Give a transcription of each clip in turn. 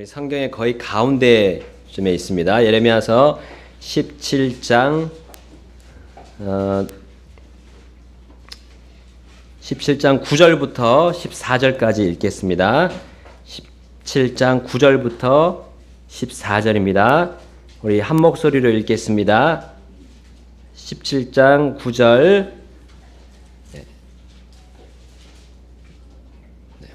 성경의 거의 가운데쯤에 있습니다. 예레미야서 17장 9절부터 14절까지 읽겠습니다. 17장 9절부터 14절입니다. 우리 한 목소리로 읽겠습니다. 17장 9절.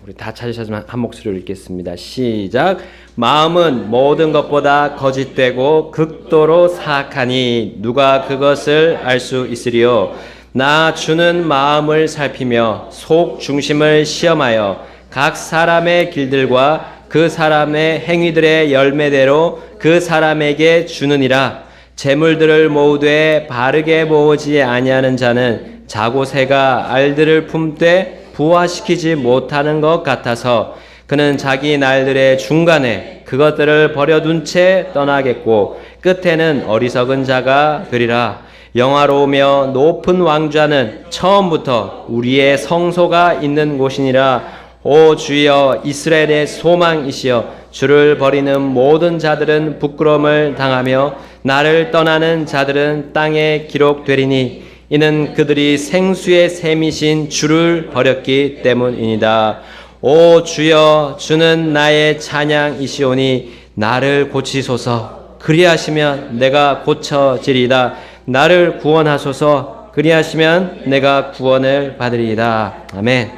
우리 다 찾으셨으면 한 목소리로 읽겠습니다. 시작. 마음은 모든 것보다 거짓되고 극도로 사악하니 누가 그것을 알 수 있으리요. 나 주는 마음을 살피며 속 중심을 시험하여 각 사람의 길들과 그 사람의 행위들의 열매대로 그 사람에게 주느니라. 재물들을 모으되 바르게 모으지 아니하는 자는 자고새가 알들을 품되 부화시키지 못하는 것 같아서 그는 자기 날들의 중간에 그것들을 버려둔 채 떠나겠고 끝에는 어리석은 자가 되리라. 영화로우며 높은 왕좌는 처음부터 우리의 성소가 있는 곳이니라. 오 주여, 이스라엘의 소망이시여, 주를 버리는 모든 자들은 부끄러움을 당하며 나를 떠나는 자들은 땅에 기록되리니 이는 그들이 생수의 샘이신 주를 버렸기 때문이니이다. 오 주여, 주는 나의 찬양이시오니 나를 고치소서. 그리하시면 내가 고쳐지리이다. 나를 구원하소서. 그리하시면 내가 구원을 받으리이다. 아멘.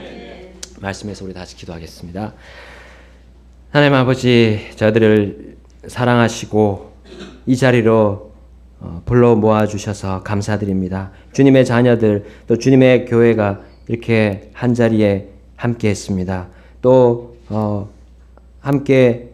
말씀에서 우리 다시 기도하겠습니다. 하나님 아버지, 저들을 사랑하시고 이 자리로 불러 모아주셔서 감사드립니다. 주님의 자녀들, 또 주님의 교회가 이렇게 한자리에 함께 했습니다. 또 함께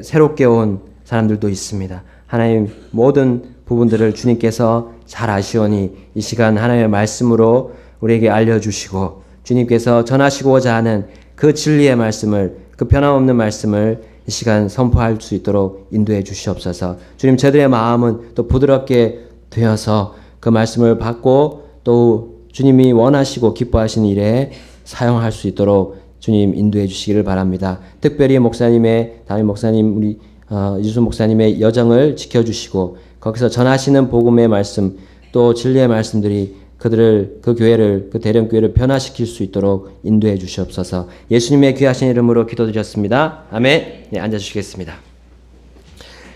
새롭게 온 사람들도 있습니다. 하나님, 모든 부분들을 주님께서 잘 아시오니 이 시간 하나님의 말씀으로 우리에게 알려주시고 주님께서 전하시고자 하는 그 진리의 말씀을, 그 변함없는 말씀을 이 시간 선포할 수 있도록 인도해 주시옵소서. 주님, 저들의 마음은 또 부드럽게 되어서 그 말씀을 받고 또 주님이 원하시고 기뻐하시는 일에 사용할 수 있도록 주님 인도해 주시기를 바랍니다. 특별히 목사님의, 담임 목사님, 우리 이주수 목사님의 여정을 지켜주시고 거기서 전하시는 복음의 말씀, 또 진리의 말씀들이 그들을, 그 교회를, 그 대령교회를 변화시킬 수 있도록 인도해 주시옵소서. 예수님의 귀하신 이름으로 기도드렸습니다. 아멘. 네, 앉아주시겠습니다.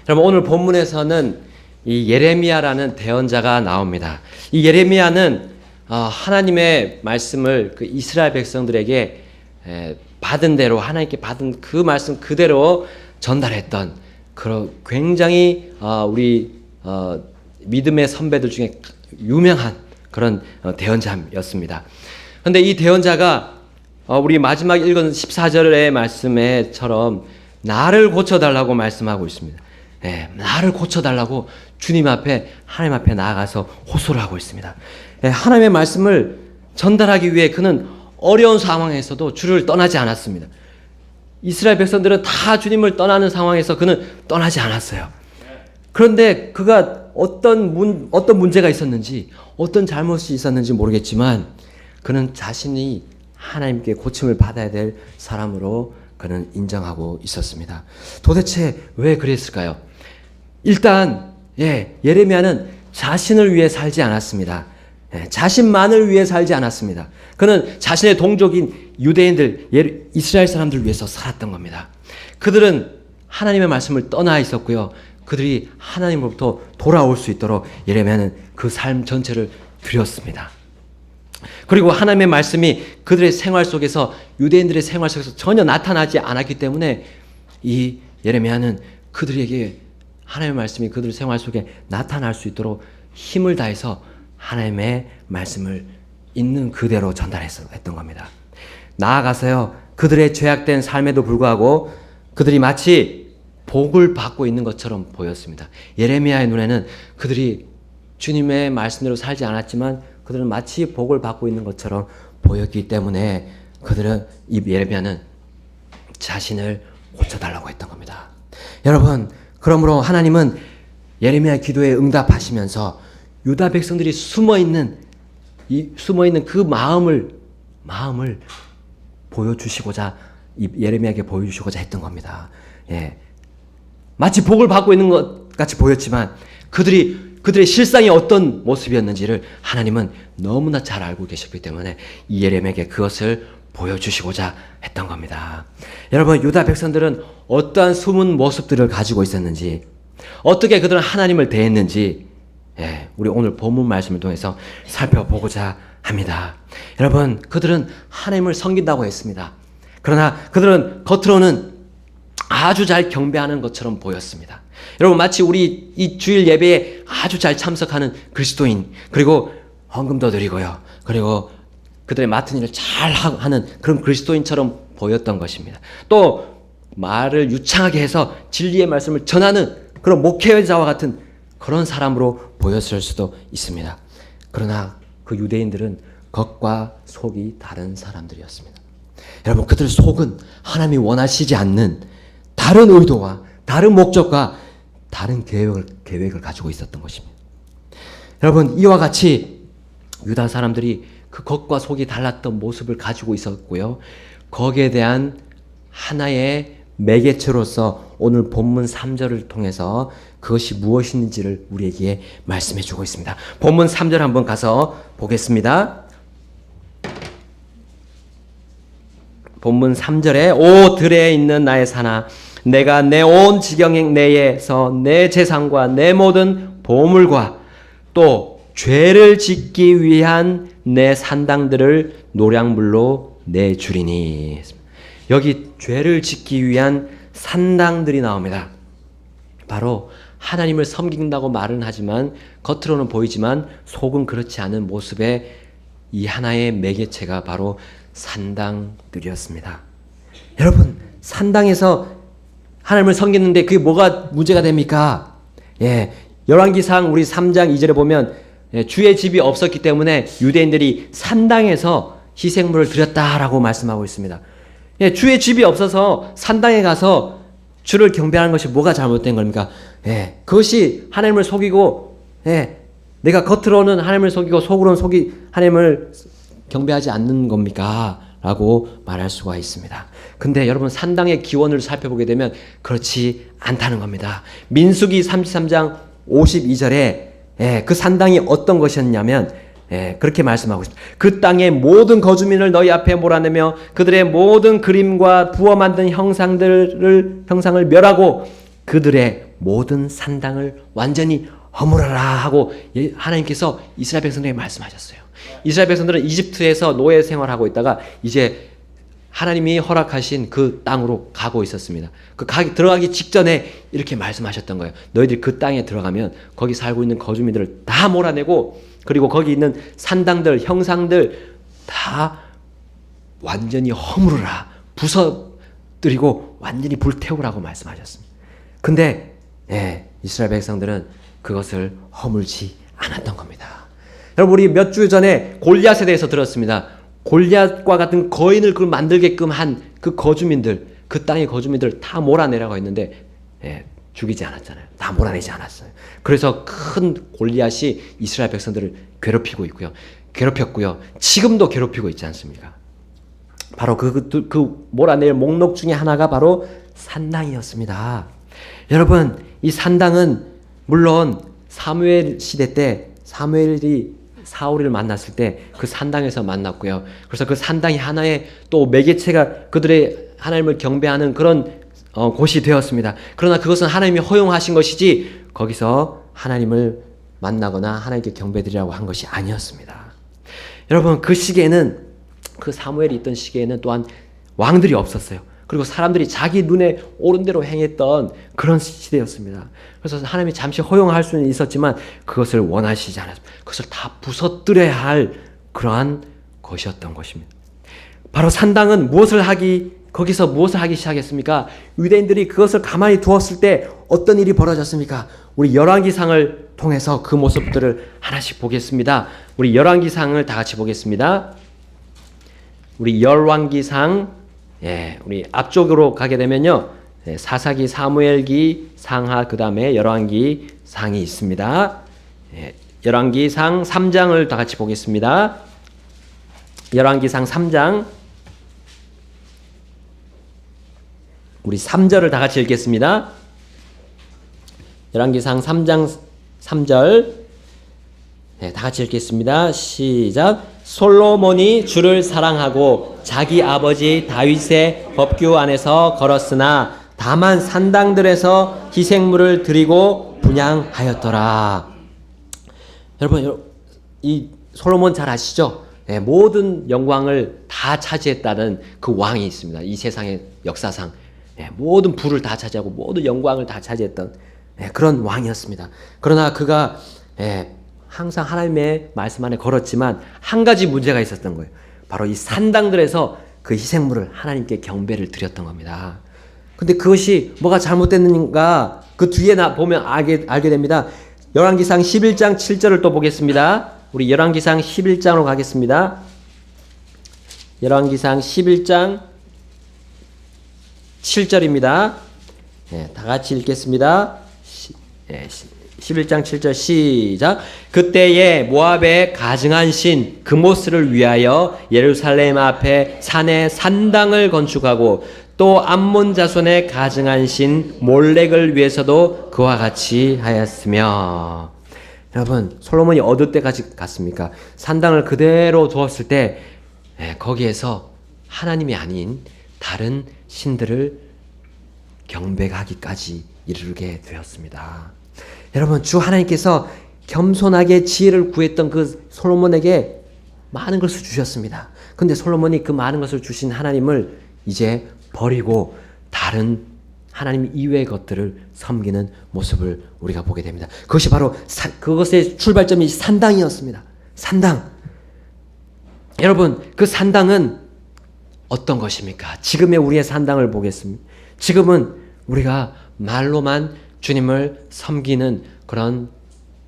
여러분, 오늘 본문에서는 이 예레미야라는 대언자가 나옵니다. 이 예레미야는 하나님의 말씀을 그 이스라엘 백성들에게 받은 대로, 하나님께 받은 그 말씀 그대로 전달했던 그런 굉장히 우리 믿음의 선배들 중에 유명한 그런 대언자였습니다. 그런데 이 대언자가 우리 마지막 읽은 14절의 말씀에처럼 나를 고쳐달라고 말씀하고 있습니다. 네, 나를 고쳐달라고 주님 앞에, 하나님 앞에 나아가서 호소를 하고 있습니다. 네, 하나님의 말씀을 전달하기 위해 그는 어려운 상황에서도 주를 떠나지 않았습니다. 이스라엘 백성들은 다 주님을 떠나는 상황에서 그는 떠나지 않았어요. 그런데 그가 어떤 문제가 있었는지, 어떤 잘못이 있었는지 모르겠지만 그는 자신이 하나님께 고침을 받아야 될 사람으로 그는 인정하고 있었습니다. 도대체 왜 그랬을까요? 일단 예레미야는 자신을 위해 살지 않았습니다. 자신만을 위해 살지 않았습니다. 그는 자신의 동족인 유대인들, 이스라엘 사람들을 위해서 살았던 겁니다. 그들은 하나님의 말씀을 떠나 있었고요. 그들이 하나님으로부터 돌아올 수 있도록 예레미야는 그 삶 전체를 드렸습니다. 그리고 하나님의 말씀이 그들의 생활 속에서, 유대인들의 생활 속에서 전혀 나타나지 않았기 때문에 이 예레미야는 그들에게 하나님의 말씀이 그들 생활 속에 나타날 수 있도록 힘을 다해서 하나님의 말씀을 있는 그대로 전달했던 겁니다. 나아가서요, 그들의 죄악된 삶에도 불구하고 그들이 마치 복을 받고 있는 것처럼 보였습니다. 예레미야의 눈에는 그들이 주님의 말씀대로 살지 않았지만 그들은 마치 복을 받고 있는 것처럼 보였기 때문에 그들은 이 예레미야는 자신을 고쳐달라고 했던 겁니다. 여러분, 그러므로 하나님은 예레미야 기도에 응답하시면서 유다 백성들이 숨어있는 그 마음을 보여주시고자 예레미야에게 보여주시고자 했던 겁니다. 예. 마치 복을 받고 있는 것 같이 보였지만 그들의 실상이 어떤 모습이었는지를 하나님은 너무나 잘 알고 계셨기 때문에 이 예레미야에게 그것을 보여주시고자 했던 겁니다. 여러분, 유다 백성들은 어떠한 숨은 모습들을 가지고 있었는지, 어떻게 그들은 하나님을 대했는지, 우리 오늘 본문 말씀을 통해서 살펴보고자 합니다. 여러분, 그들은 하나님을 섬긴다고 했습니다. 그러나 그들은 겉으로는 아주 잘 경배하는 것처럼 보였습니다. 여러분, 마치 우리 이 주일 예배에 아주 잘 참석하는 그리스도인, 그리고 헌금도 드리고요, 그리고 그들의 맡은 일을 잘 하는 그런 그리스도인처럼 보였던 것입니다. 또 말을 유창하게 해서 진리의 말씀을 전하는 그런 목회자와 같은 그런 사람으로 보였을 수도 있습니다. 그러나 그 유대인들은 겉과 속이 다른 사람들이었습니다. 여러분, 그들 속은 하나님이 원하시지 않는 다른 의도와 다른 목적과 다른 계획을 가지고 있었던 것입니다. 여러분, 이와 같이 유다 사람들이 그 겉과 속이 달랐던 모습을 가지고 있었고요, 거기에 대한 하나의 매개체로서 오늘 본문 3절을 통해서 그것이 무엇인지를 우리에게 말씀해 주고 있습니다. 본문 3절 한번 가서 보겠습니다. 본문 3절에 오 들에 있는 나의 산아, 내가 내 온 지경 내에서 내 재산과 내 모든 보물과 또 죄를 짓기 위한 내 산당들을 노량물로 내주리니. 여기 죄를 짓기 위한 산당들이 나옵니다. 바로 하나님을 섬긴다고 말은 하지만 겉으로는 보이지만 속은 그렇지 않은 모습의 이 하나의 매개체가 바로 산당들이었습니다. 여러분, 산당에서 하나님을 섬기는데 그게 뭐가 문제가 됩니까? 열왕기상 우리 3장 2절에 보면 주의 집이 없었기 때문에 유대인들이 산당에서 희생물을 드렸다라고 말씀하고 있습니다. 주의 집이 없어서 산당에 가서 주를 경배하는 것이 뭐가 잘못된 겁니까? 그것이 하나님을 속이고, 내가 겉으로는 하나님을 속이고 속으로는 하나님을 경배하지 않는 겁니까? 라고 말할 수가 있습니다. 근데 여러분, 산당의 기원을 살펴보게 되면 그렇지 않다는 겁니다. 민수기 33장 52절에 그 산당이 어떤 것이었냐면 그렇게 말씀하고 있습니다. 그 땅의 모든 거주민을 너희 앞에 몰아내며 그들의 모든 그림과 부어 만든 형상을 멸하고 그들의 모든 산당을 완전히 허물어라 하고 하나님께서 이스라엘 백성들에게 말씀하셨어요. 이스라엘 백성들은 이집트에서 노예 생활하고 있다가 이제 하나님이 허락하신 그 땅으로 가고 있었습니다. 들어가기 직전에 이렇게 말씀하셨던 거예요. 너희들이 그 땅에 들어가면 거기 살고 있는 거주민들을 다 몰아내고, 그리고 거기 있는 산당들, 형상들 다 완전히 허물으라, 부서뜨리고 완전히 불태우라고 말씀하셨습니다. 근데 이스라엘 백성들은 그것을 허물지 않았던 겁니다. 여러분, 우리 몇 주 전에 골리앗에 대해서 들었습니다. 골리앗과 같은 거인을 그걸 만들게끔 한 그 거주민들, 그 땅의 거주민들 다 몰아내라고 했는데 죽이지 않았잖아요. 다 몰아내지 않았어요. 그래서 큰 골리앗이 이스라엘 백성들을 괴롭히고 있고요, 괴롭혔고요, 지금도 괴롭히고 있지 않습니까? 바로 그 몰아낼 목록 중에 하나가 바로 산당이었습니다. 여러분, 이 산당은 물론 사무엘 시대 때 사무엘이 사울을 만났을 때 그 산당에서 만났고요. 그래서 그 산당이 하나의 또 매개체가 그들의 하나님을 경배하는 그런 곳이 되었습니다. 그러나 그것은 하나님이 허용하신 것이지 거기서 하나님을 만나거나 하나님께 경배드리라고 한 것이 아니었습니다. 여러분, 그 시기에는, 그 사무엘이 있던 시기에는 또한 왕들이 없었어요. 그리고 사람들이 자기 눈에 옳은 대로 행했던 그런 시대였습니다. 그래서 하나님이 잠시 허용할 수는 있었지만 그것을 원하시지 않았습니다. 그것을 다 부서뜨려야 할 그러한 것이었던 것입니다. 바로 산당은 무엇을 하기 거기서 무엇을 하기 시작했습니까? 유대인들이 그것을 가만히 두었을 때 어떤 일이 벌어졌습니까? 우리 열왕기상을 통해서 그 모습들을 하나씩 보겠습니다. 우리 열왕기상을 다 같이 보겠습니다. 우리 열왕기상, 우리 앞쪽으로 가게 되면요, 사사기, 사무엘기, 상하, 그 다음에 열왕기상이 있습니다. 열왕기상 3장을 다 같이 보겠습니다. 열왕기상 3장, 우리 3절을 다 같이 읽겠습니다. 열왕기상 3장 3절, 다 같이 읽겠습니다. 시작. 솔로몬이 주를 사랑하고 자기 아버지 다윗의 법규 안에서 걸었으나 다만 산당들에서 희생물을 드리고 분향하였더라. 여러분, 이 솔로몬 잘 아시죠? 모든 영광을 다 차지했다는 그 왕이 있습니다. 이 세상의 역사상 모든 부를 다 차지하고 모든 영광을 다 차지했던 그런 왕이었습니다. 그러나 그가 항상 하나님의 말씀 안에 걸었지만 한 가지 문제가 있었던 거예요. 바로 이 산당들에서 그 희생물을 하나님께 경배를 드렸던 겁니다. 근데 그것이 뭐가 잘못됐는가 그 뒤에 보면 알게 됩니다. 열왕기상 11장 7절을 또 보겠습니다. 우리 열왕기상 11장으로 가겠습니다. 열왕기상 11장 7절입니다. 다 같이 읽겠습니다. 11장 7절 시작. 그때에 모압의 가증한 신 그모스를 위하여 예루살렘 앞에 산에 산당을 건축하고 또 암몬 자손의 가증한 신 몰렉을 위해서도 그와 같이 하였으며. 여러분, 솔로몬이 어느 때까지 갔습니까? 산당을 그대로 두었을 때 거기에서 하나님이 아닌 다른 신들을 경배하기까지 이르게 되었습니다. 여러분, 주 하나님께서 겸손하게 지혜를 구했던 그 솔로몬에게 많은 것을 주셨습니다. 근데 솔로몬이 그 많은 것을 주신 하나님을 이제 버리고 다른 하나님 이외의 것들을 섬기는 모습을 우리가 보게 됩니다. 그것이 바로 그것의 출발점이 산당이었습니다. 산당. 여러분, 그 산당은 어떤 것입니까? 지금의 우리의 산당을 보겠습니다. 지금은 우리가 말로만 주님을 섬기는 그런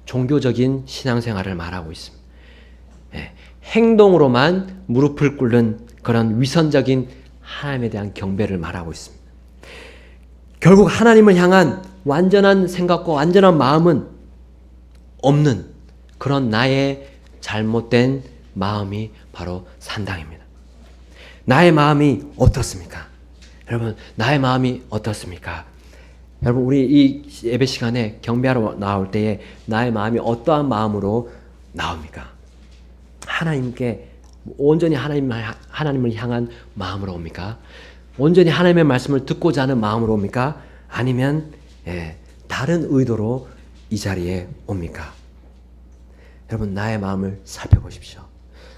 종교적인 신앙생활을 말하고 있습니다. 행동으로만 무릎을 꿇는 그런 위선적인 하나님에 대한 경배를 말하고 있습니다. 결국 하나님을 향한 완전한 생각과 완전한 마음은 없는 그런 나의 잘못된 마음이 바로 산당입니다. 나의 마음이 어떻습니까? 여러분, 나의 마음이 어떻습니까? 여러분, 우리 이 예배 시간에 경배하러 나올 때에 나의 마음이 어떠한 마음으로 나옵니까? 하나님께 온전히 하나님을 향한 마음으로 옵니까? 온전히 하나님의 말씀을 듣고자 하는 마음으로 옵니까? 아니면 다른 의도로 이 자리에 옵니까? 여러분, 나의 마음을 살펴보십시오.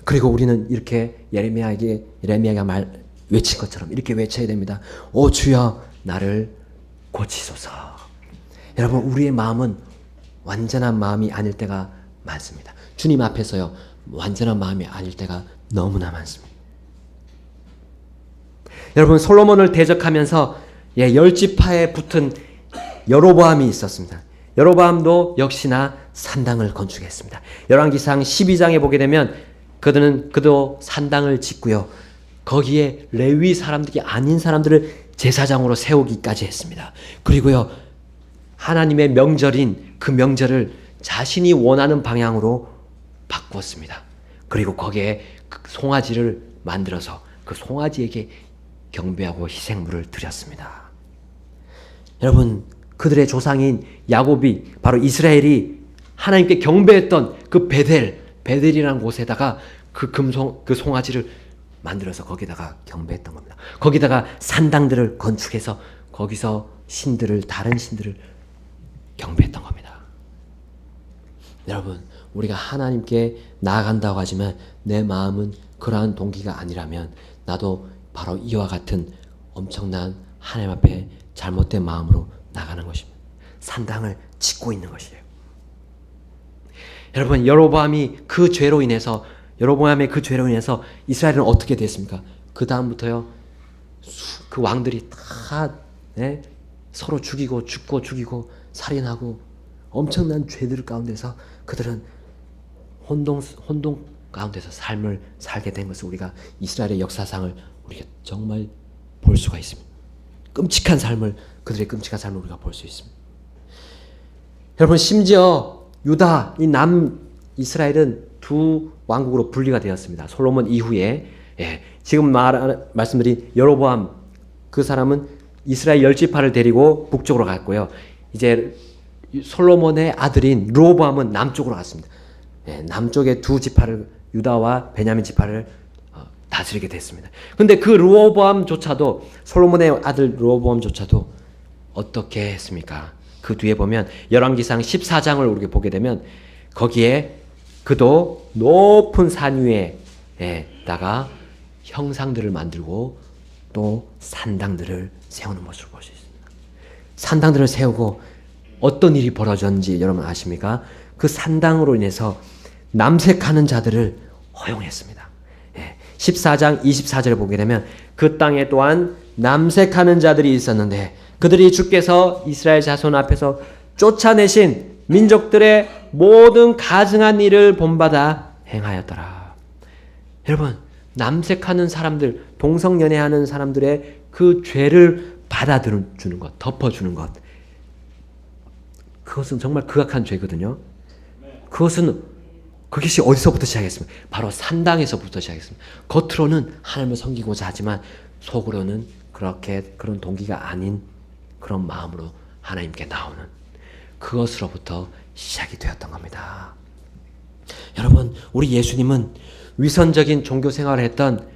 그리고 우리는 이렇게 예레미야가 외친 것처럼 이렇게 외쳐야 됩니다. 오 주여, 나를 고치소서. 여러분, 우리의 마음은 완전한 마음이 아닐 때가 많습니다. 주님 앞에서요, 완전한 마음이 아닐 때가 너무나 많습니다. 여러분, 솔로몬을 대적하면서 10지파에 붙은 여로보암이 있었습니다. 여로보암도 역시나 산당을 건축했습니다. 열왕기상 12장에 보게 되면 그도 산당을 짓고요, 거기에 레위 사람들이 아닌 사람들을 제사장으로 세우기까지 했습니다. 그리고요, 하나님의 명절인 그 명절을 자신이 원하는 방향으로 바꾸었습니다. 그리고 거기에 그 송아지를 만들어서 그 송아지에게 경배하고 희생물을 드렸습니다. 여러분, 그들의 조상인 야곱이, 바로 이스라엘이 하나님께 경배했던 그 베델이라는 곳에다가 그 송아지를 만들어서 거기다가 경배했던 겁니다. 거기다가 산당들을 건축해서 거기서 다른 신들을 경배했던 겁니다. 여러분, 우리가 하나님께 나아간다고 하지만 내 마음은 그러한 동기가 아니라면 나도 바로 이와 같은 엄청난 하나님 앞에 잘못된 마음으로 나가는 것입니다. 산당을 짓고 있는 것이에요. 여러분, 여로보암의 그 죄로 인해서 이스라엘은 어떻게 됐습니까? 그 다음부터요, 그 왕들이 다 서로 죽이고 죽이고 살인하고 엄청난 죄들 가운데서 그들은 혼동 가운데서 삶을 살게 된 것을 우리가 이스라엘의 역사상을 우리가 정말 볼 수가 있습니다. 끔찍한 삶을, 그들의 끔찍한 삶을 우리가 볼 수 있습니다. 여러분, 심지어 유다, 이 남이스라엘은 두 왕국으로 분리가 되었습니다. 솔로몬 이후에. 지금 말씀드린 여로보암, 그 사람은 이스라엘 10지파를 데리고 북쪽으로 갔고요. 이제 솔로몬의 아들인 르호보암은 남쪽으로 갔습니다. 남쪽의 두 지파를, 유다와 베냐민 지파를 다스리게 됐습니다. 근데 그 르호보암조차도, 솔로몬의 아들 르호보암조차도 어떻게 했습니까? 그 뒤에 보면 열왕기상 14장을 우리가 보게 되면 거기에 그도 높은 산 위에다가 형상들을 만들고 또 산당들을 세우는 모습을 볼 수 있습니다. 산당들을 세우고 어떤 일이 벌어졌는지 여러분 아십니까? 그 산당으로 인해서 남색하는 자들을 허용했습니다. 14장 24절을 보게 되면 그 땅에 또한 남색하는 자들이 있었는데 그들이 주께서 이스라엘 자손 앞에서 쫓아내신 민족들의 모든 가증한 일을 본받아 행하였더라. 여러분, 남색하는 사람들, 동성연애하는 사람들의 그 죄를 받아주는 것, 덮어주는 것, 그것은 정말 극악한 죄거든요. 그것이 어디서부터 시작했습니까? 바로 산당에서부터 시작했습니다. 겉으로는 하나님을 섬기고자 하지만 속으로는 그런 동기가 아닌 그런 마음으로 하나님께 나오는 그것으로부터 시작이 되었던 겁니다. 여러분, 우리 예수님은 위선적인 종교 생활을 했던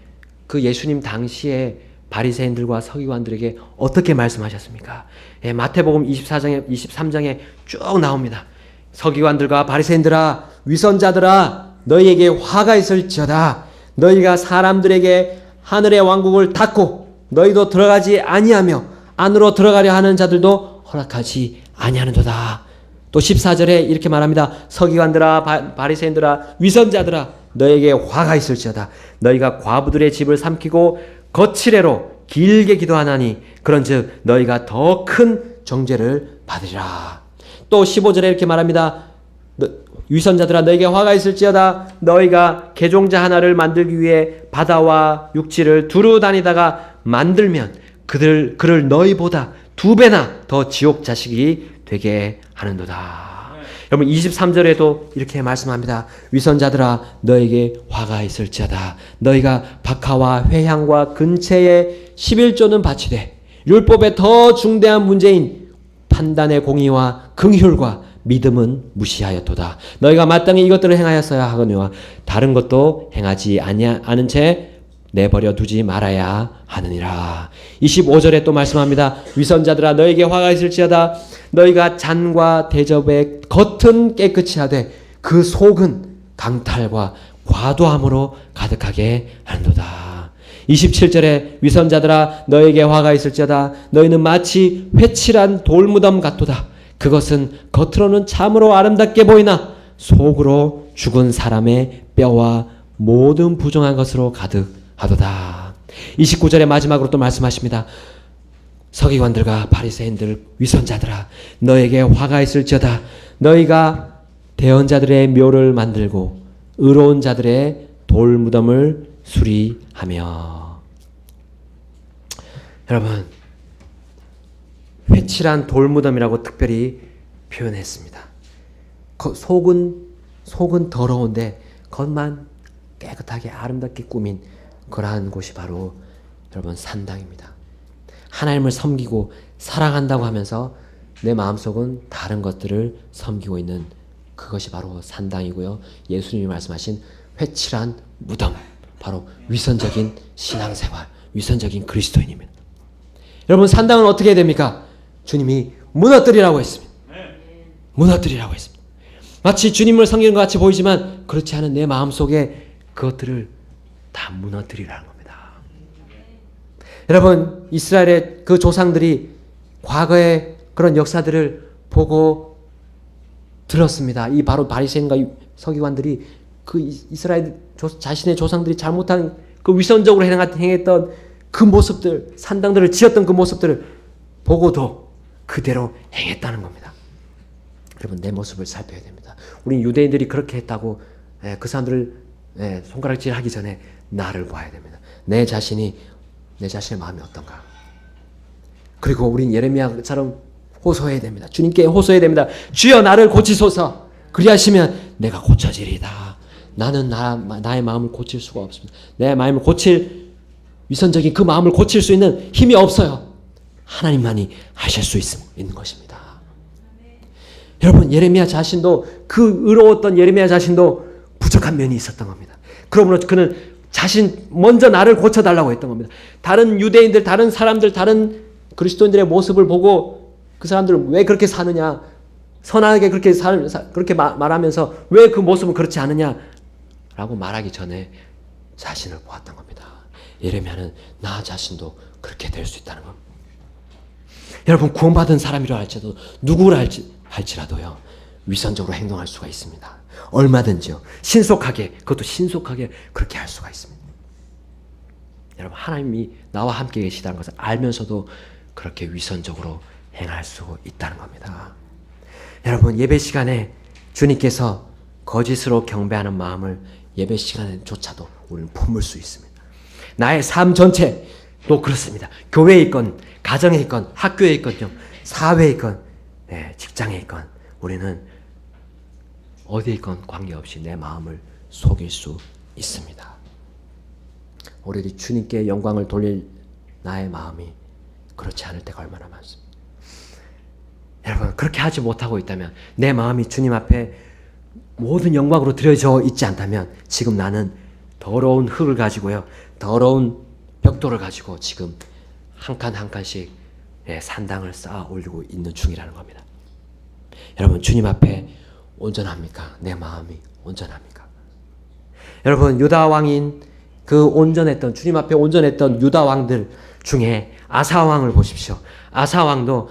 그 예수님 당시에 바리새인들과 서기관들에게 어떻게 말씀하셨습니까? 마태복음 23장에 쭉 나옵니다. 서기관들과 바리새인들아, 위선자들아, 너희에게 화가 있을지어다. 너희가 사람들에게 하늘의 왕국을 닫고 너희도 들어가지 아니하며 안으로 들어가려 하는 자들도 허락하지 아니하는도다. 또 14절에 이렇게 말합니다. 서기관들아, 바리새인들아, 위선자들아, 너희에게 화가 있을지어다. 너희가 과부들의 집을 삼키고 거칠애로 길게 기도하나니 그런즉 너희가 더 큰 정죄를 받으리라. 또 15절에 이렇게 말합니다. 위선자들아, 너희에게 화가 있을지어다. 너희가 개종자 하나를 만들기 위해 바다와 육지를 두루 다니다가 만들면 그를 너희보다 2배나 더 지옥 자식이 되게 하는도다. 여러분, 23절에도 이렇게 말씀합니다. 위선자들아, 너에게 화가 있을지어다. 너희가 박하와 회향과 근체에 11조는 바치되 율법의 더 중대한 문제인 판단의 공의와 긍휼과 믿음은 무시하였도다. 너희가 마땅히 이것들을 행하였어야 하거니와 다른 것도 행하지 않은 채 내버려 두지 말아야 하느니라. 25절에 또 말씀합니다. 위선자들아, 너에게 화가 있을지어다. 너희가 잔과 대접의 겉은 깨끗이 하되 그 속은 강탈과 과도함으로 가득하게 하는도다. 27절에 위선자들아, 너에게 화가 있을지어다. 너희는 마치 회칠한 돌무덤 같도다. 그것은 겉으로는 참으로 아름답게 보이나 속으로 죽은 사람의 뼈와 모든 부정한 것으로 가득하도다. 29절의 마지막으로 또 말씀하십니다. 서기관들과 바리새인들, 위선자들아, 너에게 화가 있을지어다. 너희가 대언자들의 묘를 만들고 의로운 자들의 돌무덤을 수리하며. 여러분, 회칠한 돌무덤이라고 특별히 표현했습니다. 속은 더러운데 겉만 깨끗하게 아름답게 꾸민 그러한 곳이 바로 여러분 산당입니다. 하나님을 섬기고 사랑한다고 하면서 내 마음속은 다른 것들을 섬기고 있는 그것이 바로 산당이고요. 예수님이 말씀하신 회칠한 무덤, 바로 위선적인 신앙생활, 위선적인 그리스도인입니다. 여러분, 산당은 어떻게 해야 됩니까? 주님이 무너뜨리라고 했습니다. 무너뜨리라고 했습니다. 마치 주님을 섬기는 것 같이 보이지만 그렇지 않은 내 마음속에 그것들을 다 무너뜨리라는 겁니다. 여러분, 이스라엘의 그 조상들이 과거의 그런 역사들을 보고 들었습니다. 이 바로 바리새인과 서기관들이 그 이스라엘 자신의 조상들이 잘못한 그 위선적으로 행했던 그 모습들, 산당들을 지었던 그 모습들을 보고도 그대로 행했다는 겁니다. 여러분, 내 모습을 살펴야 됩니다. 우리 유대인들이 그렇게 했다고 그 사람들을 손가락질하기 전에 나를 봐야 됩니다. 내 자신의 마음이 어떤가. 그리고 우린 예레미야처럼 호소해야 됩니다. 주님께 호소해야 됩니다. 주여 나를 고치소서. 그리하시면 내가 고쳐지리다. 나는 나의 마음을 고칠 수가 없습니다. 내 마음을 고칠 위선적인 그 마음을 고칠 수 있는 힘이 없어요. 하나님만이 하실 수 있는 것입니다. 여러분, 예레미야 자신도, 그 의로웠던 예레미야 자신도 부족한 면이 있었던 겁니다. 그러므로 그는 먼저 나를 고쳐달라고 했던 겁니다. 다른 유대인들, 다른 사람들, 다른 그리스도인들의 모습을 보고 그 사람들은 왜 그렇게 사느냐, 선하게 그렇게 말하면서 왜 그 모습은 그렇지 않느냐라고 말하기 전에 자신을 보았던 겁니다. 예레미야는 나 자신도 그렇게 될 수 있다는 겁니다. 여러분, 구원받은 사람이라 할지라도 누구라 할지라도요, 위선적으로 행동할 수가 있습니다. 얼마든지요. 그것도 신속하게 그렇게 할 수가 있습니다. 여러분, 하나님이 나와 함께 계시다는 것을 알면서도 그렇게 위선적으로 행할 수 있다는 겁니다. 여러분, 예배 시간에 주님께서 거짓으로 경배하는 마음을 예배 시간에조차도 우리는 품을 수 있습니다. 나의 삶 전체도 그렇습니다. 교회에 있건, 가정에 있건, 학교에 있건요, 사회에 있건, 직장에 있건, 우리는 어디에 있건 관계없이 내 마음을 속일 수 있습니다. 우리 주님께 영광을 돌릴 나의 마음이 그렇지 않을 때가 얼마나 많습니다. 여러분, 그렇게 하지 못하고 있다면, 내 마음이 주님 앞에 모든 영광으로 드려져 있지 않다면, 지금 나는 더러운 흙을 가지고요, 더러운 벽돌을 가지고 지금 한 칸 한 칸씩 산당을 쌓아 올리고 있는 중이라는 겁니다. 여러분, 주님 앞에 온전합니까? 내 마음이 온전합니까? 여러분, 유다 왕인 그 온전했던, 주님 앞에 온전했던 유다 왕들 중에 아사 왕을 보십시오. 아사 왕도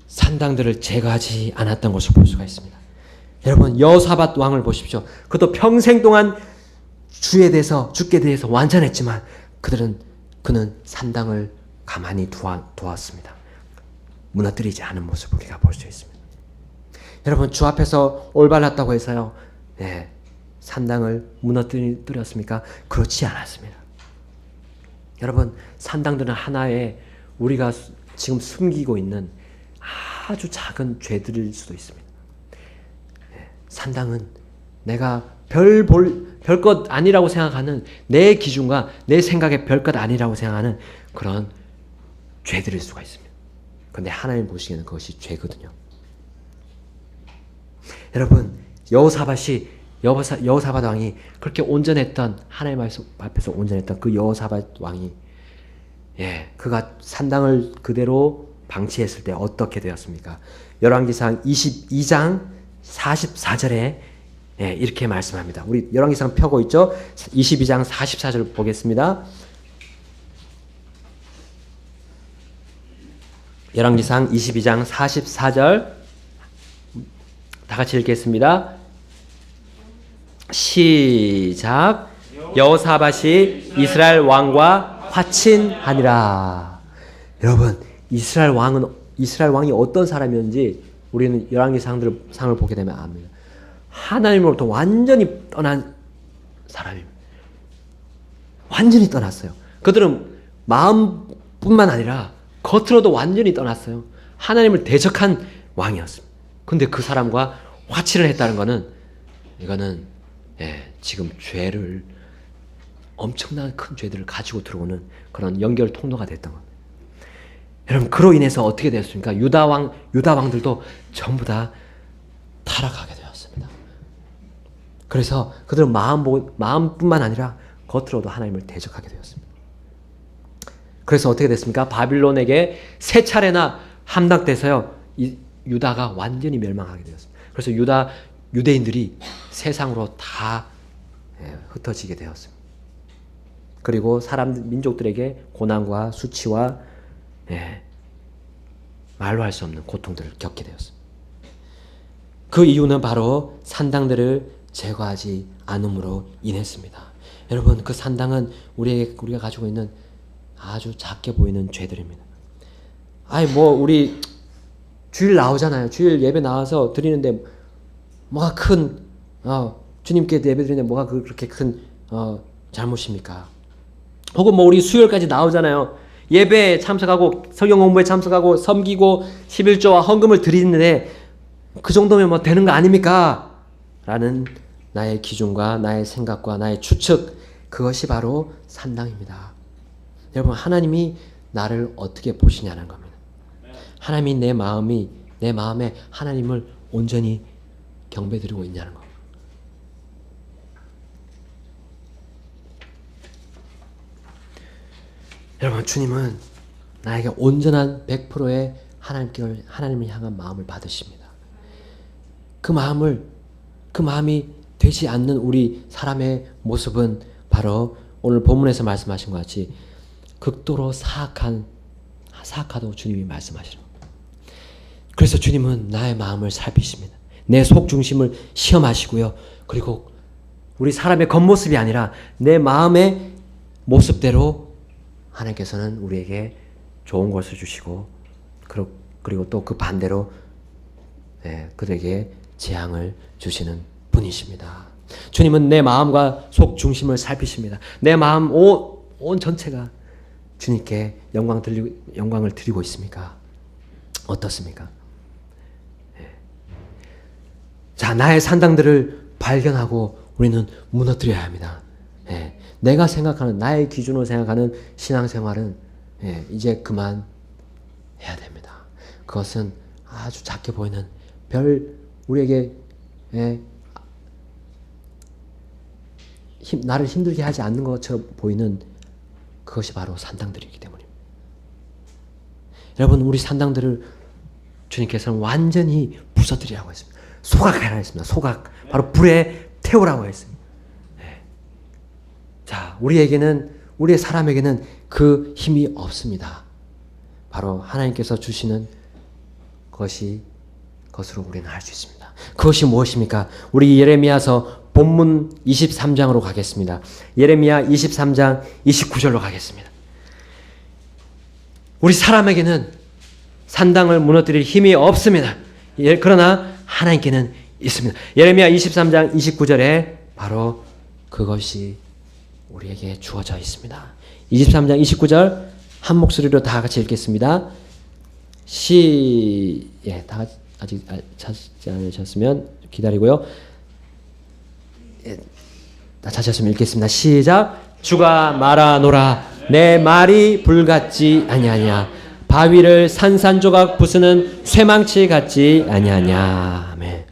산당들을 제거하지 않았던 것을 볼 수가 있습니다. 여러분, 여호사밧 왕을 보십시오. 그도 평생 동안 주께 대해서 완전했지만 그는 산당을 가만히 두었습니다. 무너뜨리지 않은 모습을 우리가 볼 수 있습니다. 여러분, 주 앞에서 올바랐다고 해서요, 산당을 무너뜨렸습니까? 그렇지 않았습니다. 여러분, 산당들은 하나의 우리가 지금 숨기고 있는 아주 작은 죄들일 수도 있습니다. 산당은 내가 별것 아니라고 생각하는, 내 기준과 내 생각에 별것 아니라고 생각하는 그런 죄들일 수가 있습니다. 그런데 하나님 보시기에는 그것이 죄거든요. 여러분, 여호사밧 왕이 그렇게 온전했던, 하나님 앞에서 온전했던 그 여호사밧 왕이, 그가 산당을 그대로 방치했을 때 어떻게 되었습니까? 열왕기상 22장 44절에 이렇게 말씀합니다. 우리 열왕기상 펴고 있죠? 22장 44절 보겠습니다. 열왕기상 22장 44절 다 같이 읽겠습니다. 시작. 여호사밧이 이스라엘 왕과 화친하니라. 여러분, 이스라엘 왕이 어떤 사람이었는지 우리는 열왕기상을 보게 되면 압니다. 하나님으로부터 완전히 떠난 사람입니다. 완전히 떠났어요. 그들은 마음뿐만 아니라 겉으로도 완전히 떠났어요. 하나님을 대적한 왕이었습니다. 근데 그 사람과 화친을 했다는 것은, 이거는 지금 엄청난 큰 죄들을 가지고 들어오는 그런 연결 통로가 됐던 겁니다. 여러분, 그로 인해서 어떻게 되었습니까? 유다 왕들도 전부 다 타락하게 되었습니다. 그래서 그들은 마음뿐만 아니라 겉으로도 하나님을 대적하게 되었습니다. 그래서 어떻게 됐습니까? 바빌론에게 3차례나 함락돼서요, 유다가 완전히 멸망하게 되었습니다. 그래서 유대인들이 세상으로 다 흩어지게 되었습니다. 그리고 민족들에게 고난과 수치와 말로 할 수 없는 고통들을 겪게 되었습니다. 그 이유는 바로 산당들을 제거하지 않음으로 인했습니다. 여러분, 그 산당은 우리가 가지고 있는 아주 작게 보이는 죄들입니다. 아이 뭐 우리 주일 나오잖아요. 주일 예배 나와서 드리는데 뭐가 큰 주님께 예배 드리는데 뭐가 그렇게 큰 잘못입니까? 혹은 뭐 우리 수요일까지 나오잖아요. 예배에 참석하고 성경 공부에 참석하고 섬기고 11조와 헌금을 드리는데 그 정도면 뭐 되는 거 아닙니까? 라는 나의 기준과 나의 생각과 나의 추측, 그것이 바로 산당입니다. 여러분, 하나님이 나를 어떻게 보시냐는 겁니다. 하나님이 내 마음에 하나님을 온전히 경배드리고 있냐는 겁니다. 여러분, 주님은 나에게 온전한 100%의 하나님을 향한 마음을 받으십니다. 그 마음이 되지 않는 우리 사람의 모습은 바로 오늘 본문에서 말씀하신 것 같이 극도로 사악하다고 주님이 말씀하시는 겁니다. 그래서 주님은 나의 마음을 살피십니다. 내 속 중심을 시험하시고요. 그리고 우리 사람의 겉모습이 아니라 내 마음의 모습대로 하나님께서는 우리에게 좋은 것을 주시고 그리고 또 그 반대로 그들에게 재앙을 주시는 분이십니다. 주님은 내 마음과 속 중심을 살피십니다. 내 마음 온 전체가 주님께 영광을 드리고 있습니까? 어떻습니까? 자, 나의 산당들을 발견하고 우리는 무너뜨려야 합니다. 내가 생각하는, 나의 기준으로 생각하는 신앙생활은 이제 그만 해야 됩니다. 그것은 아주 작게 보이는 우리에게 나를 힘들게 하지 않는 것처럼 보이는 그것이 바로 산당들이기 때문입니다. 여러분, 우리 산당들을 주님께서는 완전히 부숴드리라고 했습니다. 소각하라 했습니다. 소각. 바로 불에 태우라고 했습니다. 자, 우리의 사람에게는 그 힘이 없습니다. 바로 하나님께서 주시는 것으로 우리는 할 수 있습니다. 그것이 무엇입니까? 우리 예레미야서 본문 23장으로 가겠습니다. 예레미야 23장 29절로 가겠습니다. 우리 사람에게는 산당을 무너뜨릴 힘이 없습니다. 그러나 하나님께는 있습니다. 예레미야 23장 29절에 바로 그것이 우리에게 주어져 있습니다. 23장 29절 한 목소리로 다 같이 읽겠습니다. 다 같이 아직 찾지 않으셨으면 기다리고요. 다 찾으셨으면 읽겠습니다. 시작. 주가 말하노라. 내 말이 불같지 아니하냐. 바위를 산산조각 부수는 쇠망치 같지 아니하냐. 아멘.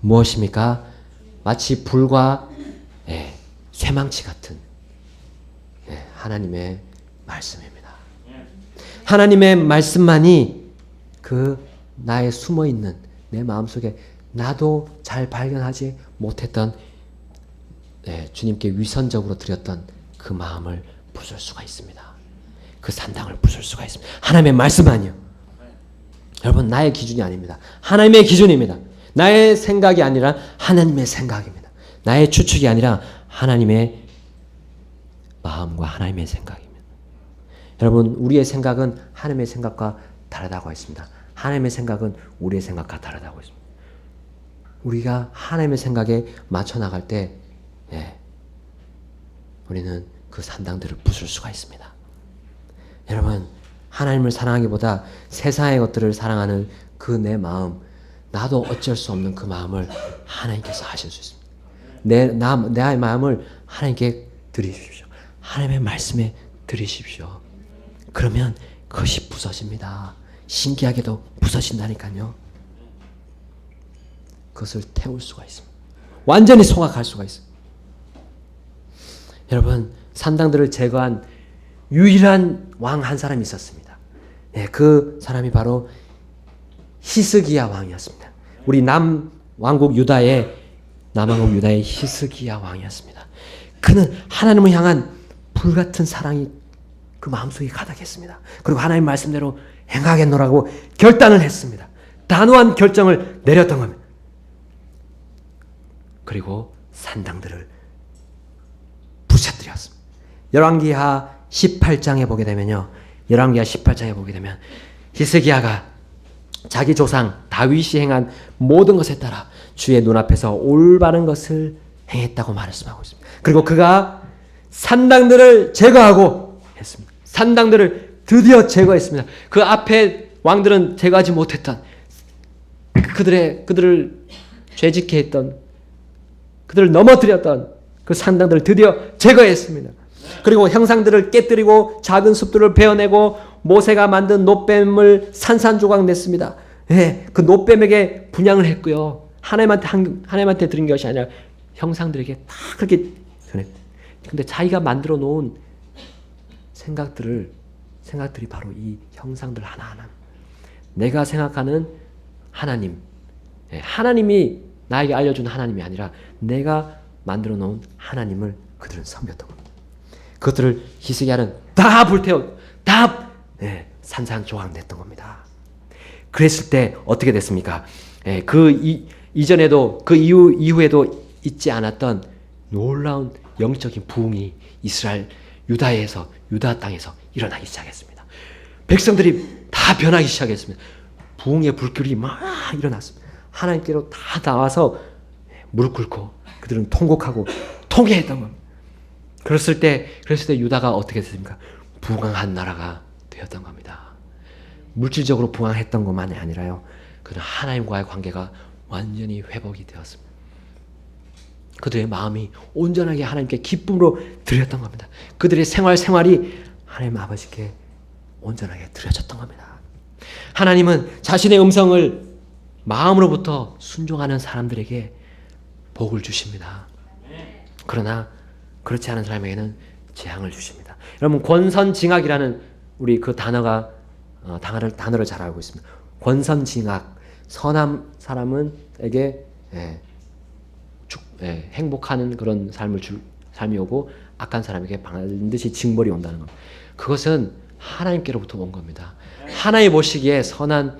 무엇입니까? 마치 불과 쇠망치 같은 하나님의 말씀입니다. 하나님의 말씀만이 나의 숨어있는 내 마음속에 나도 잘 발견하지 못했던 주님께 위선적으로 드렸던 그 마음을 부술 수가 있습니다. 그 산당을 부술 수가 있습니다. 하나님의 말씀만이요. 여러분, 나의 기준이 아닙니다. 하나님의 기준입니다. 나의 생각이 아니라 하나님의 생각입니다. 나의 추측이 아니라 하나님의 마음과 하나님의 생각입니다. 여러분, 우리의 생각은 하나님의 생각과 다르다고 했습니다. 하나님의 생각은 우리의 생각과 다르다고 했습니다. 우리가 하나님의 생각에 맞춰 나갈 때 우리는 그 산당들을 부술 수가 있습니다. 여러분, 하나님을 사랑하기보다 세상의 것들을 사랑하는 그 내 마음, 나도 어쩔 수 없는 그 마음을 하나님께서 하실 수 있습니다. 내 마음을 하나님께 드리십시오. 하나님의 말씀에 드리십시오. 그러면 그것이 부서집니다. 신기하게도 부서진다니까요. 그것을 태울 수가 있습니다. 완전히 소각할 수가 있습니다. 여러분, 산당들을 제거한 유일한 왕 한 사람이 있었습니다. 그 사람이 바로 히스기야 왕이었습니다. 우리 남왕국 유다의 히스기야 왕이었습니다. 그는 하나님을 향한 불같은 사랑이 그 마음속에 가득했습니다. 그리고 하나님 말씀대로 행하겠노라고 결단을 했습니다. 단호한 결정을 내렸던 겁니다. 그리고 산당들을 부셔뜨렸습니다. 열왕기하 18장에 보게 되면요. 열왕기하 18장에 보게 되면 히스기야가 자기 조상 다윗이 행한 모든 것에 따라 주의 눈앞에서 올바른 것을 행했다고 말씀하고 있습니다. 그리고 그가 산당들을 제거하고 했습니다. 산당들을 드디어 제거했습니다. 그 앞에 왕들은 제거하지 못했던 그들을 죄짓게 했던 그들을 넘어뜨렸던 그 산당들을 드디어 제거했습니다. 그리고 형상들을 깨뜨리고 작은 숲들을 베어내고 모세가 만든 노뱀을 산산조각 냈습니다. 예, 그 노뱀에게 분양을 했고요. 하나님한테 드린 것이 아니라 형상들에게 다 그렇게 전했고. 근데 자기가 만들어 놓은 생각들이 바로 이 형상들 하나하나. 내가 생각하는 하나님, 하나님이 나에게 알려준 하나님이 아니라 내가 만들어 놓은 하나님을 그들은 섬겼던 겁니다. 그것들을 히스기야는 다 불태워, 다 산산조각 냈던 겁니다. 그랬을 때 어떻게 됐습니까? 이전에도 그 이후에도 있지 않았던 놀라운 영적인 부흥이 이스라엘 유다 땅에서 일어나기 시작했습니다. 백성들이 다 변하기 시작했습니다. 부흥의 불길이 막 일어났습니다. 하나님께로 다 나와서 무릎 꿇고 그들은 통곡하고 통회했던 겁니다. 그랬을 때 유다가 어떻게 됐습니까? 부강한 나라가 되었던 겁니다. 물질적으로 부강했던 것만이 아니라요. 그는 하나님과의 관계가 완전히 회복이 되었습니다. 그들의 마음이 온전하게 하나님께 기쁨으로 드렸던 겁니다. 그들의 생활이 하나님 아버지께 온전하게 드려졌던 겁니다. 하나님은 자신의 음성을 마음으로부터 순종하는 사람들에게 복을 주십니다. 그러나 그렇지 않은 사람에게는 재앙을 주십니다. 여러분, 권선징악이라는 우리 그 단어를 잘 알고 있습니다. 권선징악, 선한 사람에게 행복하는 그런 삶이 오고 악한 사람에게 반드시 징벌이 온다는 겁니다. 그것은 하나님께로부터 온 겁니다. 하나님 보시기에 선한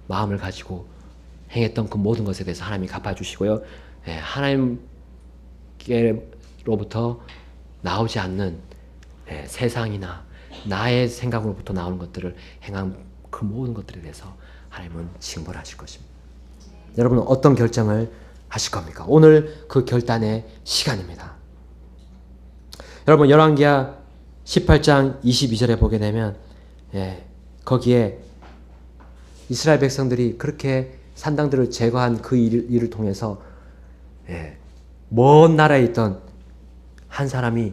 마음을 가지고 행했던 그 모든 것에 대해서 하나님이 갚아주시고요. 하나님께로부터 나오지 않는 세상이나 나의 생각으로부터 나오는 것들을 행한 그 모든 것들에 대해서 하나님은 징벌하실 것입니다. 여러분은 어떤 결정을 하실 겁니까? 오늘 그 결단의 시간입니다. 여러분, 열왕기하 18장 22절에 보게 되면 거기에 이스라엘 백성들이 그렇게 산당들을 제거한 그 일을 통해서 먼 나라에 있던 한 사람이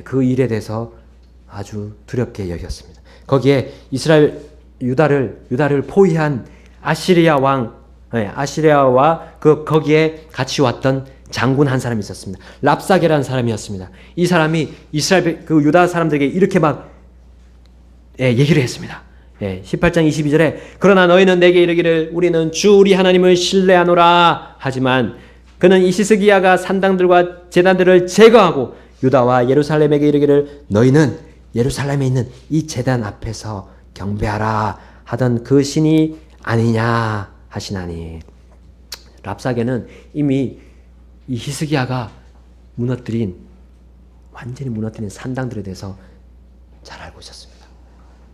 그 일에 대해서 아주 두렵게 여겼습니다. 거기에 유다를 포위한 아시리아와 거기에 같이 왔던 장군 한 사람이 있었습니다. 랍사게라는 사람이었습니다. 이 사람이 유다 사람들에게 이렇게 막 얘기를 했습니다. 18장 22절에 그러나 너희는 내게 이르기를 우리는 주 우리 하나님을 신뢰하노라 하지만 그는 이 히스기야가 산당들과 제단들을 제거하고 유다와 예루살렘에게 이르기를 너희는 예루살렘에 있는 이 제단 앞에서 경배하라 하던 그 신이 아니냐 하시나니. 랍사게는 이미 이 히스기야가 완전히 무너뜨린 산당들에 대해서 잘 알고 있었습니다.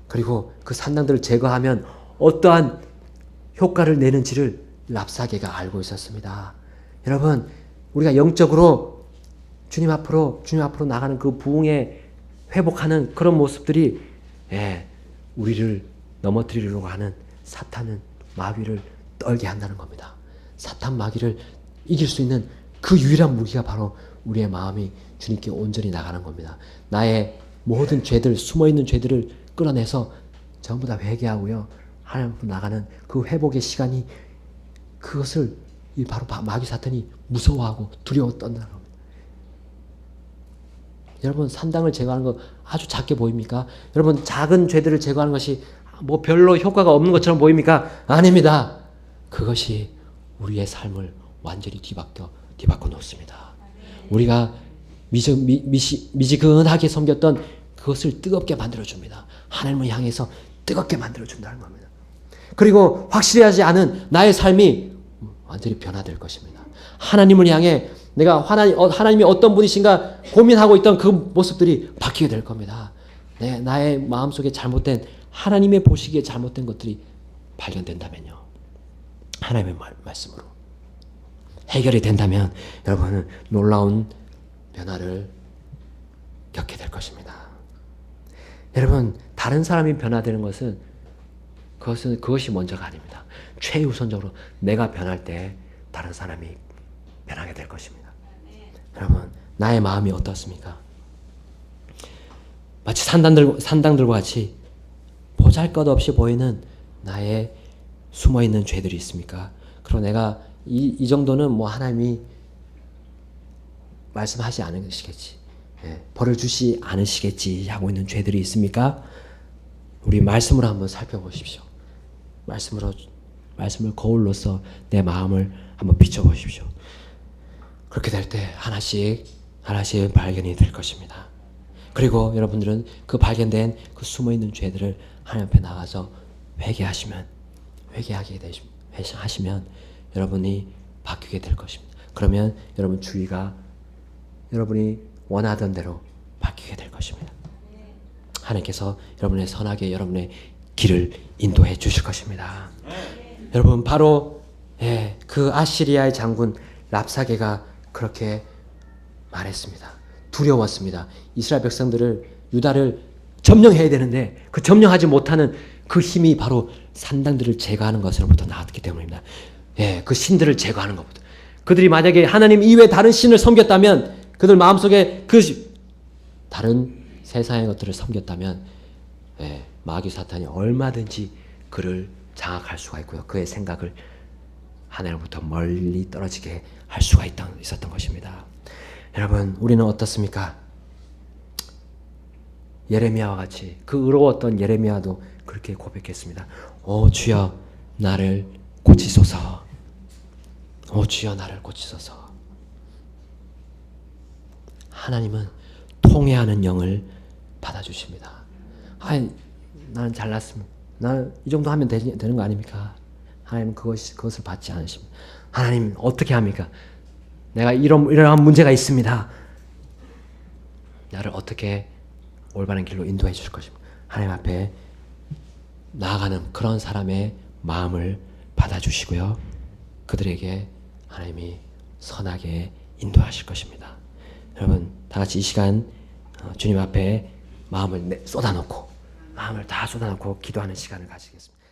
그리고 그 산당들을 제거하면 어떠한 효과를 내는지를 랍사게가 알고 있었습니다. 여러분, 우리가 영적으로 주님 앞으로 나가는 그 부흥에 회복하는 그런 모습들이 우리를 넘어뜨리려고 하는 사탄은 마귀를 떨게 한다는 겁니다. 사탄 마귀를 이길 수 있는 그 유일한 무기가 바로 우리의 마음이 주님께 온전히 나가는 겁니다. 나의 모든 죄들, 숨어있는 죄들을 끌어내서 전부 다 회개하고요. 하나님 앞으로 나가는 그 회복의 시간이 그것을 바로 마귀 사탄이 무서워하고 두려워 떤다는 겁니다. 여러분, 산당을 제거하는 거 아주 작게 보입니까? 여러분, 작은 죄들을 제거하는 것이 뭐 별로 효과가 없는 것처럼 보입니까? 아닙니다. 그것이 우리의 삶을 완전히 뒤바꿔 놓습니다. 우리가 미지근하게 섬겼던 그것을 뜨겁게 만들어줍니다. 하나님을 향해서 뜨겁게 만들어준다는 겁니다. 그리고 확실하지 않은 나의 삶이 완전히 변화될 것입니다. 하나님을 향해 내가 하나님이 어떤 분이신가 고민하고 있던 그 모습들이 바뀌게 될 겁니다. 나의 마음속에 잘못된 하나님의 보시기에 잘못된 것들이 발견된다면요. 하나님의 말씀으로 해결이 된다면 여러분은 놀라운 변화를 겪게 될 것입니다. 여러분, 다른 사람이 변화되는 것은 그것이 먼저가 아닙니다. 최우선적으로 내가 변할 때 다른 사람이 변하게 될 것입니다. 여러분, 나의 마음이 어떻습니까? 마치 산당들과 같이 보잘것없이 보이는 나의 숨어있는 죄들이 있습니까? 그리고 내가 이 정도는 뭐 하나님이 말씀하지 않으시겠지, 벌을 주시 않으시겠지 하고 있는 죄들이 있습니까? 우리 말씀으로 한번 살펴보십시오. 말씀을 거울로서 내 마음을 한번 비춰보십시오. 그렇게 될 때 하나씩 발견이 될 것입니다. 그리고 여러분들은 그 발견된 그 숨어있는 죄들을 하나님 앞에 나가서 회개하시면 여러분이 바뀌게 될 것입니다. 그러면 여러분 주위가 여러분이 원하던 대로 바뀌게 될 것입니다. 하나님께서 여러분의 선하게 여러분의 길을 인도해 주실 것입니다. 여러분, 바로 그 아시리아의 장군 랍사게가 그렇게 말했습니다. 두려웠습니다. 이스라엘 백성들을, 유다를 점령해야 되는데 그 점령하지 못하는 그 힘이 바로 산당들을 제거하는 것으로부터 나왔기 때문입니다. 그 신들을 제거하는 것부터. 그들이 만약에 하나님 이외에 다른 신을 섬겼다면, 그들 마음속에 그 다른 세상의 것들을 섬겼다면 마귀 사탄이 얼마든지 그를 장악할 수가 있고요. 그의 생각을 하나님부터 멀리 떨어지게 할 수가 있었던 것입니다. 여러분, 우리는 어떻습니까? 예레미야와 같이, 그 의로웠던 예레미야도 그렇게 고백했습니다. 오 주여 나를 고치소서. 오 주여 나를 고치소서. 하나님은 통회하는 영을 받아주십니다. 나는 잘났습니다. 나는 이 정도 하면 되는 거 아닙니까? 하나님은 그것을 받지 않으십니다. 하나님 어떻게 합니까? 내가 이러한 문제가 있습니다. 나를 어떻게 올바른 길로 인도해 주실 것입니다. 하나님 앞에 나아가는 그런 사람의 마음을 받아주시고요. 그들에게 하나님이 선하게 인도하실 것입니다. 여러분, 다 같이 이 시간 주님 앞에 마음을 쏟아놓고 기도하는 시간을 가지겠습니다.